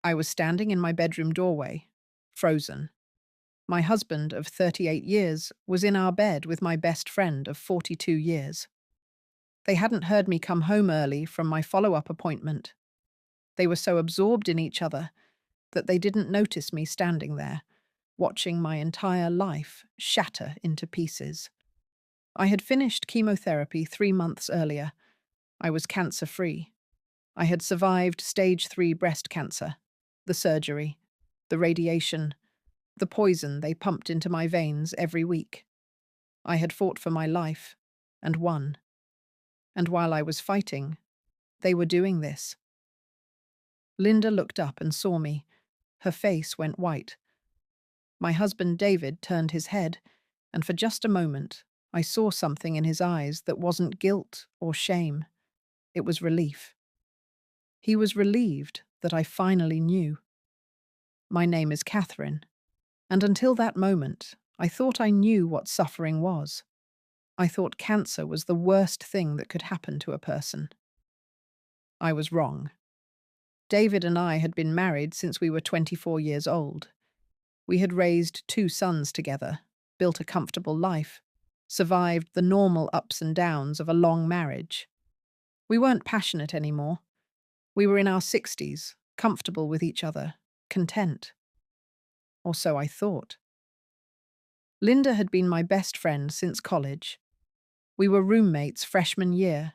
I was standing in my bedroom doorway, frozen. My husband of 38 years was in our bed with my best friend of 42 years. They hadn't heard me come home early from my follow-up appointment. They were so absorbed in each other that they didn't notice me standing there, watching my entire life shatter into pieces. I had finished chemotherapy 3 months earlier. I was cancer-free. I had survived stage 3 breast cancer, the surgery, the radiation, the poison they pumped into my veins every week. I had fought for my life and won. And while I was fighting, they were doing this. Linda looked up and saw me. Her face went white. My husband David turned his head, and for just a moment, I saw something in his eyes that wasn't guilt or shame. It was relief. He was relieved that I finally knew. My name is Catherine, and until that moment, I thought I knew what suffering was. I thought cancer was the worst thing that could happen to a person. I was wrong. David and I had been married since we were 24 years old. We had raised 2 sons together, built a comfortable life, survived the normal ups and downs of a long marriage. We weren't passionate anymore. We were in our 60s, comfortable with each other, content. Or so I thought. Linda had been my best friend since college. We were roommates freshman year,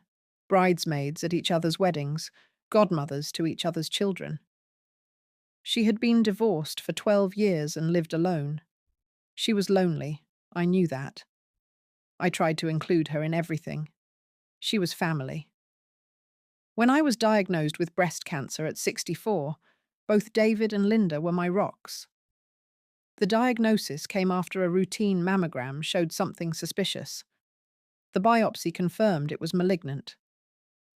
bridesmaids at each other's weddings, godmothers to each other's children. She had been divorced for 12 years and lived alone. She was lonely, I knew that. I tried to include her in everything. She was family. When I was diagnosed with breast cancer at 64, both David and Linda were my rocks. The diagnosis came after a routine mammogram showed something suspicious. The biopsy confirmed it was malignant.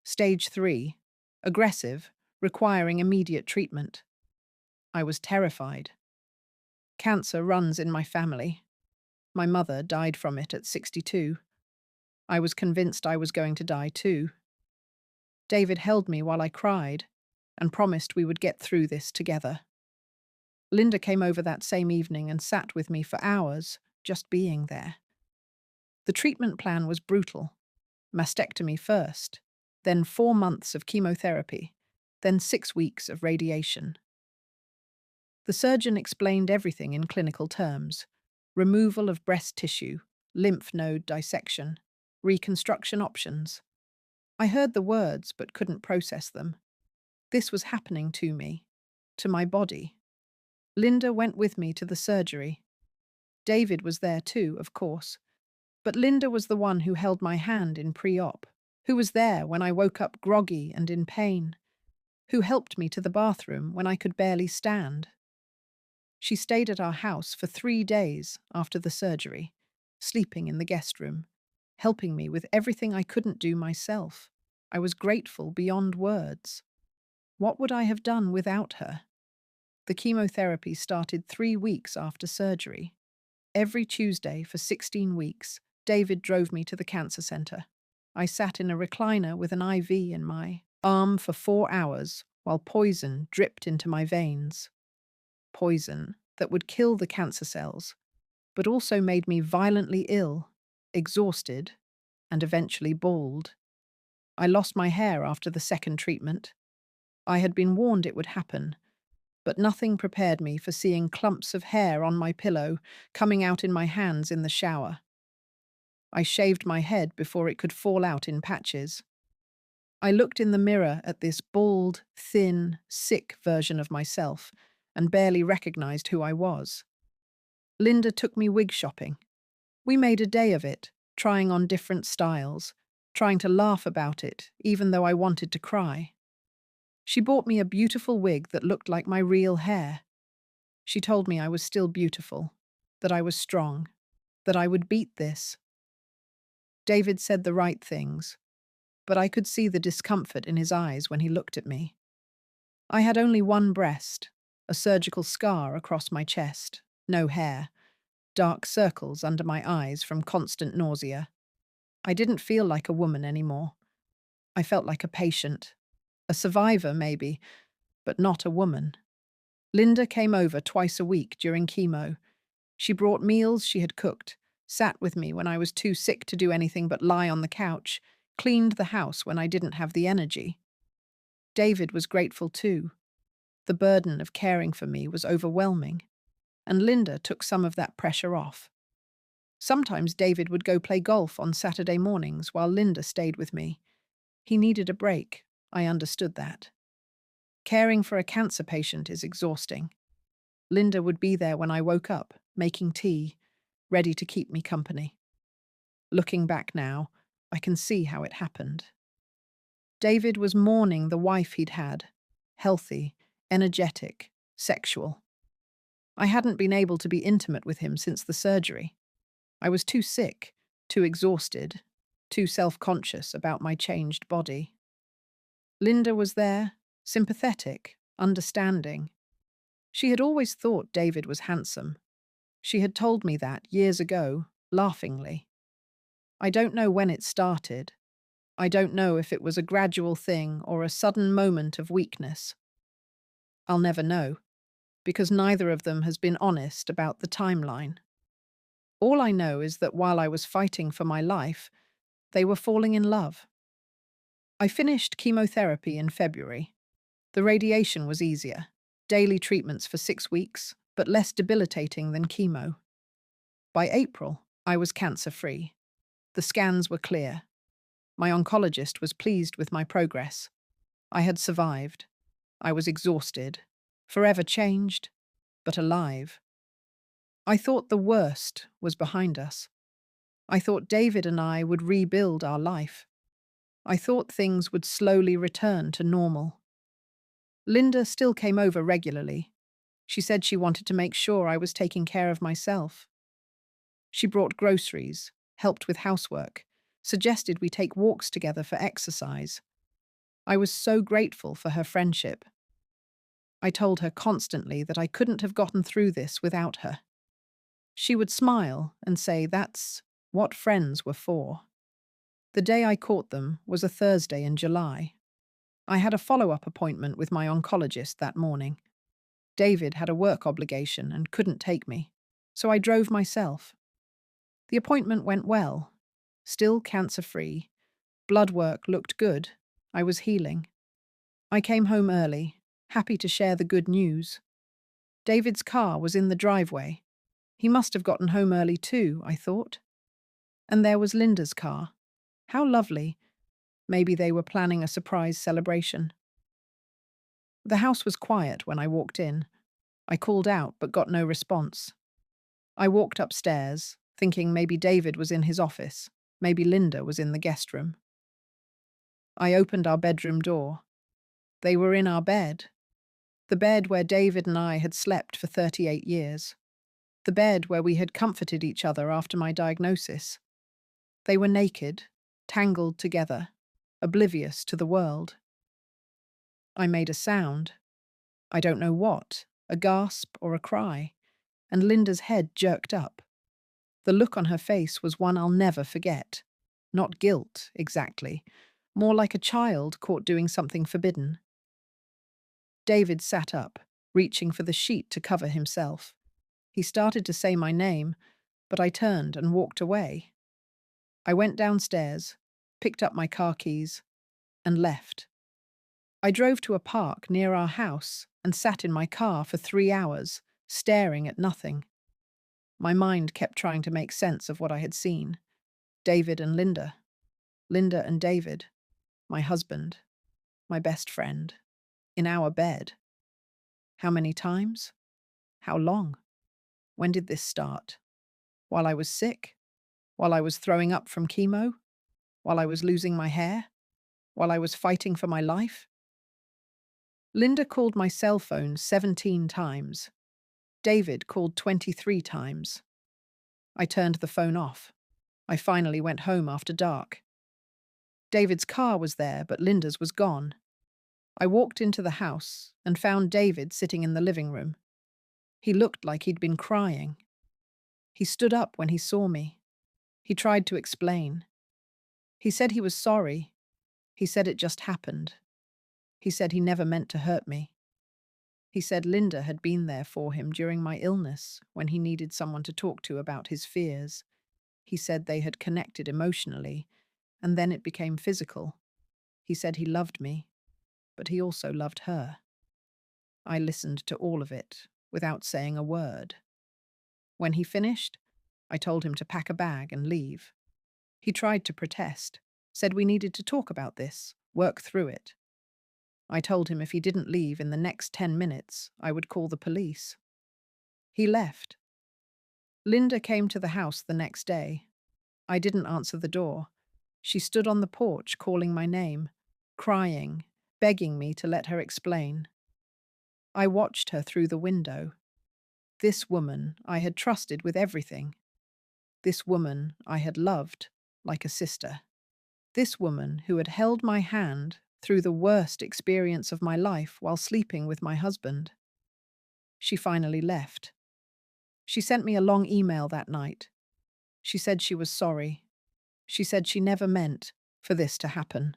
Stage 3, aggressive, requiring immediate treatment. I was terrified. Cancer runs in my family. My mother died from it at 62. I was convinced I was going to die too. David held me while I cried and promised we would get through this together. Linda came over that same evening and sat with me for hours, just being there. The treatment plan was brutal. Mastectomy first, then 4 months of chemotherapy, then 6 weeks of radiation. The surgeon explained everything in clinical terms: removal of breast tissue, lymph node dissection, reconstruction options. I heard the words but couldn't process them. This was happening to me, to my body. Linda went with me to the surgery. David was there too, of course, but Linda was the one who held my hand in pre-op, who was there when I woke up groggy and in pain, who helped me to the bathroom when I could barely stand. She stayed at our house for 3 days after the surgery, sleeping in the guest room, helping me with everything I couldn't do myself. I was grateful beyond words. What would I have done without her? The chemotherapy started 3 weeks after surgery. Every Tuesday for 16 weeks, David drove me to the cancer center. I sat in a recliner with an IV in my arm for 4 hours while poison dripped into my veins. Poison that would kill the cancer cells, but also made me violently ill, exhausted, and eventually bald. I lost my hair after the second treatment. I had been warned it would happen, but nothing prepared me for seeing clumps of hair on my pillow coming out in my hands in the shower. I shaved my head before it could fall out in patches. I looked in the mirror at this bald, thin, sick version of myself and barely recognized who I was. Linda took me wig shopping. We made a day of it, trying on different styles, trying to laugh about it, even though I wanted to cry. She bought me a beautiful wig that looked like my real hair. She told me I was still beautiful, that I was strong, that I would beat this. David said the right things, but I could see the discomfort in his eyes when he looked at me. I had only one breast, a surgical scar across my chest, no hair, dark circles under my eyes from constant nausea. I didn't feel like a woman anymore. I felt like a patient, a survivor maybe, but not a woman. Linda came over twice a week during chemo. She brought meals she had cooked, sat with me when I was too sick to do anything but lie on the couch, cleaned the house when I didn't have the energy. David was grateful too. The burden of caring for me was overwhelming, and Linda took some of that pressure off. Sometimes David would go play golf on Saturday mornings while Linda stayed with me. He needed a break. I understood that. Caring for a cancer patient is exhausting. Linda would be there when I woke up, making tea, ready to keep me company. Looking back now, I can see how it happened. David was mourning the wife he'd had, healthy, energetic, sexual. I hadn't been able to be intimate with him since the surgery. I was too sick, too exhausted, too self-conscious about my changed body. Linda was there, sympathetic, understanding. She had always thought David was handsome. She had told me that years ago, laughingly. I don't know when it started. I don't know if it was a gradual thing or a sudden moment of weakness. I'll never know, because neither of them has been honest about the timeline. All I know is that while I was fighting for my life, they were falling in love. I finished chemotherapy in February. The radiation was easier, daily treatments for 6 weeks, but less debilitating than chemo. By April, I was cancer-free. The scans were clear. My oncologist was pleased with my progress. I had survived. I was exhausted, forever changed, but alive. I thought the worst was behind us. I thought David and I would rebuild our life. I thought things would slowly return to normal. Linda still came over regularly. She said she wanted to make sure I was taking care of myself. She brought groceries, helped with housework, suggested we take walks together for exercise. I was so grateful for her friendship. I told her constantly that I couldn't have gotten through this without her. She would smile and say that's what friends were for. The day I caught them was a Thursday in July. I had a follow-up appointment with my oncologist that morning. David had a work obligation and couldn't take me, so I drove myself. The appointment went well. Still cancer-free. Blood work looked good. I was healing. I came home early, happy to share the good news. David's car was in the driveway. He must have gotten home early too, I thought. And there was Linda's car. How lovely. Maybe they were planning a surprise celebration. The house was quiet when I walked in. I called out but got no response. I walked upstairs, thinking maybe David was in his office, maybe Linda was in the guest room. I opened our bedroom door. They were in our bed. The bed where David and I had slept for 38 years. The bed where we had comforted each other after my diagnosis. They were naked, tangled together, oblivious to the world. I made a sound. I don't know what, a gasp or a cry, and Linda's head jerked up. The look on her face was one I'll never forget. Not guilt, exactly. More like a child caught doing something forbidden. David sat up, reaching for the sheet to cover himself. He started to say my name, but I turned and walked away. I went downstairs, picked up my car keys, and left. I drove to a park near our house and sat in my car for 3 hours, staring at nothing. My mind kept trying to make sense of what I had seen. David and Linda. Linda and David. My husband. My best friend. In our bed. How many times? How long? When did this start? While I was sick? While I was throwing up from chemo? While I was losing my hair? While I was fighting for my life? Linda called my cell phone 17 times. David called 23 times. I turned the phone off. I finally went home after dark. David's car was there, but Linda's was gone. I walked into the house and found David sitting in the living room. He looked like he'd been crying. He stood up when he saw me. He tried to explain. He said he was sorry. He said it just happened. He said he never meant to hurt me. He said Linda had been there for him during my illness when he needed someone to talk to about his fears. He said they had connected emotionally, and then it became physical. He said he loved me, but he also loved her. I listened to all of it, without saying a word. When he finished, I told him to pack a bag and leave. He tried to protest, said we needed to talk about this, work through it. I told him if he didn't leave in the next 10 minutes, I would call the police. He left. Linda came to the house the next day. I didn't answer the door. She stood on the porch calling my name, crying, begging me to let her explain. I watched her through the window. This woman I had trusted with everything. This woman I had loved like a sister. This woman who had held my hand through the worst experience of my life while sleeping with my husband. She finally left. She sent me a long email that night. She said she was sorry. She said she never meant for this to happen.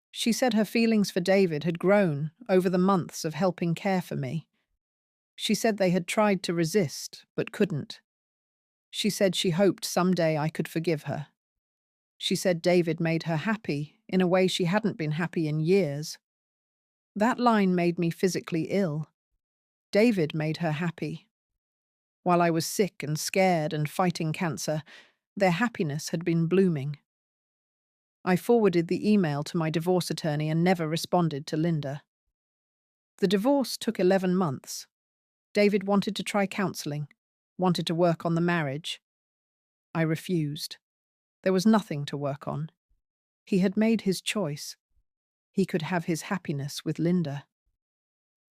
She said her feelings for David had grown over the months of helping care for me. She said they had tried to resist, but couldn't. She said she hoped someday I could forgive her. She said David made her happy in a way she hadn't been happy in years. That line made me physically ill. David made her happy. While I was sick and scared and fighting cancer, their happiness had been blooming. I forwarded the email to my divorce attorney and never responded to Linda. The divorce took 11 months. David wanted to try counseling, wanted to work on the marriage. I refused. There was nothing to work on. He had made his choice. He could have his happiness with Linda.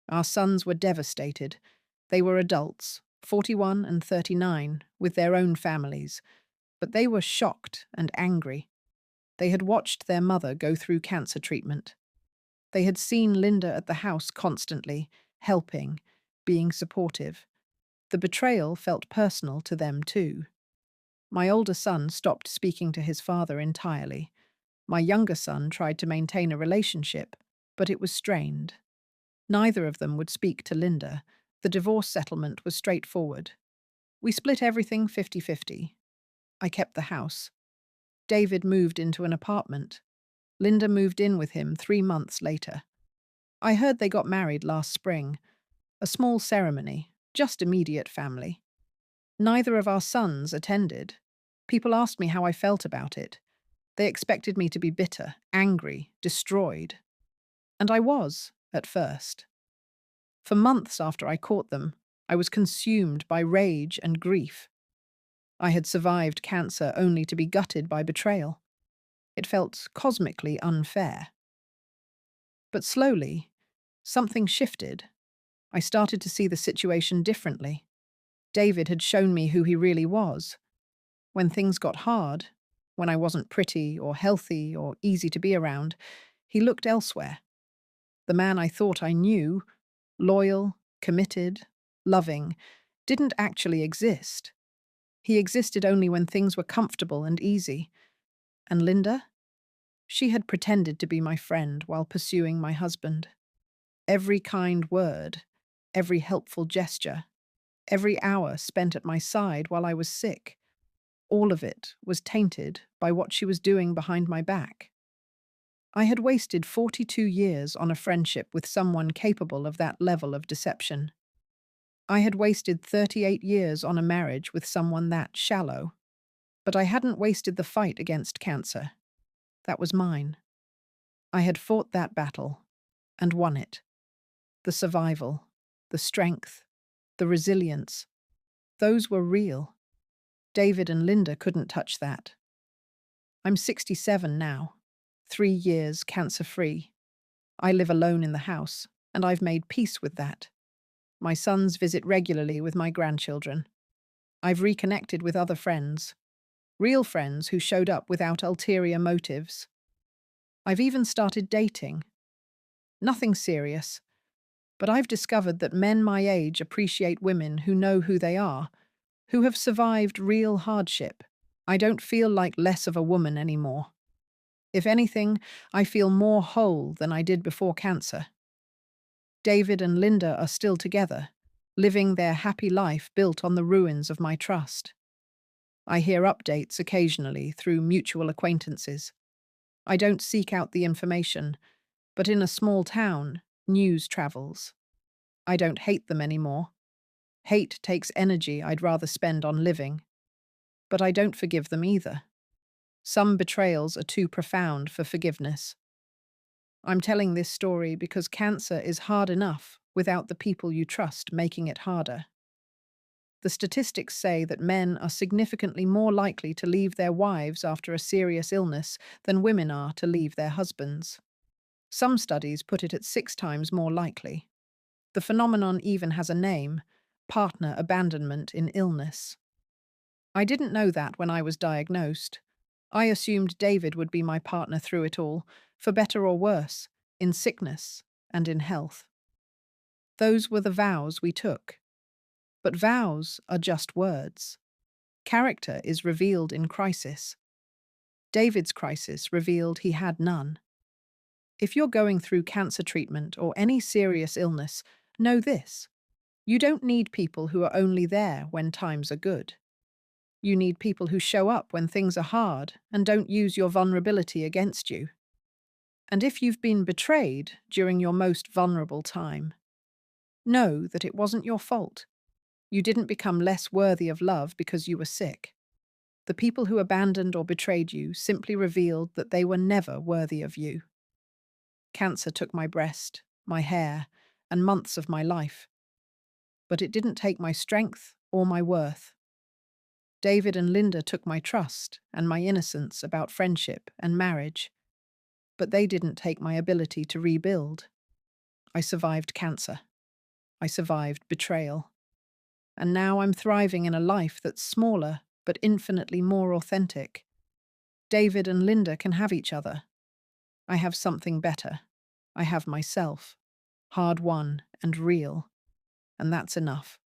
Our sons were devastated. They were adults, 41 and 39, with their own families, but they were shocked and angry. They had watched their mother go through cancer treatment. They had seen Linda at the house constantly, helping, being supportive. The betrayal felt personal to them too. My older son stopped speaking to his father entirely. My younger son tried to maintain a relationship, but it was strained. Neither of them would speak to Linda. The divorce settlement was straightforward. We split everything 50-50. I kept the house. David moved into an apartment. Linda moved in with him 3 months later. I heard they got married last spring. A small ceremony, just immediate family. Neither of our sons attended. People asked me how I felt about it. They expected me to be bitter, angry, destroyed. And I was, at first. For months after I caught them, I was consumed by rage and grief. I had survived cancer only to be gutted by betrayal. It felt cosmically unfair. But slowly, something shifted. I started to see the situation differently. David had shown me who he really was. When things got hard, when I wasn't pretty or healthy or easy to be around, he looked elsewhere. The man I thought I knew, loyal, committed, loving, didn't actually exist. He existed only when things were comfortable and easy. And Linda? She had pretended to be my friend while pursuing my husband. Every kind word, every helpful gesture, every hour spent at my side while I was sick, all of it was tainted by what she was doing behind my back. I had wasted 42 years on a friendship with someone capable of that level of deception. I had wasted 38 years on a marriage with someone that shallow. But I hadn't wasted the fight against cancer. That was mine. I had fought that battle and won it. The survival, the strength, the resilience, those were real. David and Linda couldn't touch that. I'm 67 now, 3 years cancer-free. I live alone in the house, and I've made peace with that. My sons visit regularly with my grandchildren. I've reconnected with other friends, real friends who showed up without ulterior motives. I've even started dating. Nothing serious, but I've discovered that men my age appreciate women who know who they are, who have survived real hardship. I don't feel like less of a woman anymore. If anything, I feel more whole than I did before cancer. David and Linda are still together, living their happy life built on the ruins of my trust. I hear updates occasionally through mutual acquaintances. I don't seek out the information, but in a small town, news travels. I don't hate them anymore. Hate takes energy I'd rather spend on living. But I don't forgive them either. Some betrayals are too profound for forgiveness. I'm telling this story because cancer is hard enough without the people you trust making it harder. The statistics say that men are significantly more likely to leave their wives after a serious illness than women are to leave their husbands. Some studies put it at 6 times more likely. The phenomenon even has a name: partner abandonment in illness. I didn't know that when I was diagnosed. I assumed David would be my partner through it all, for better or worse, in sickness and in health. Those were the vows we took. But vows are just words. Character is revealed in crisis. David's crisis revealed he had none. If you're going through cancer treatment or any serious illness, know this: you don't need people who are only there when times are good. You need people who show up when things are hard and don't use your vulnerability against you. And if you've been betrayed during your most vulnerable time, know that it wasn't your fault. You didn't become less worthy of love because you were sick. The people who abandoned or betrayed you simply revealed that they were never worthy of you. Cancer took my breast, my hair, and months of my life. But it didn't take my strength or my worth. David and Linda took my trust and my innocence about friendship and marriage. But they didn't take my ability to rebuild. I survived cancer. I survived betrayal. And now I'm thriving in a life that's smaller but infinitely more authentic. David and Linda can have each other. I have something better. I have myself, hard won and real, and that's enough.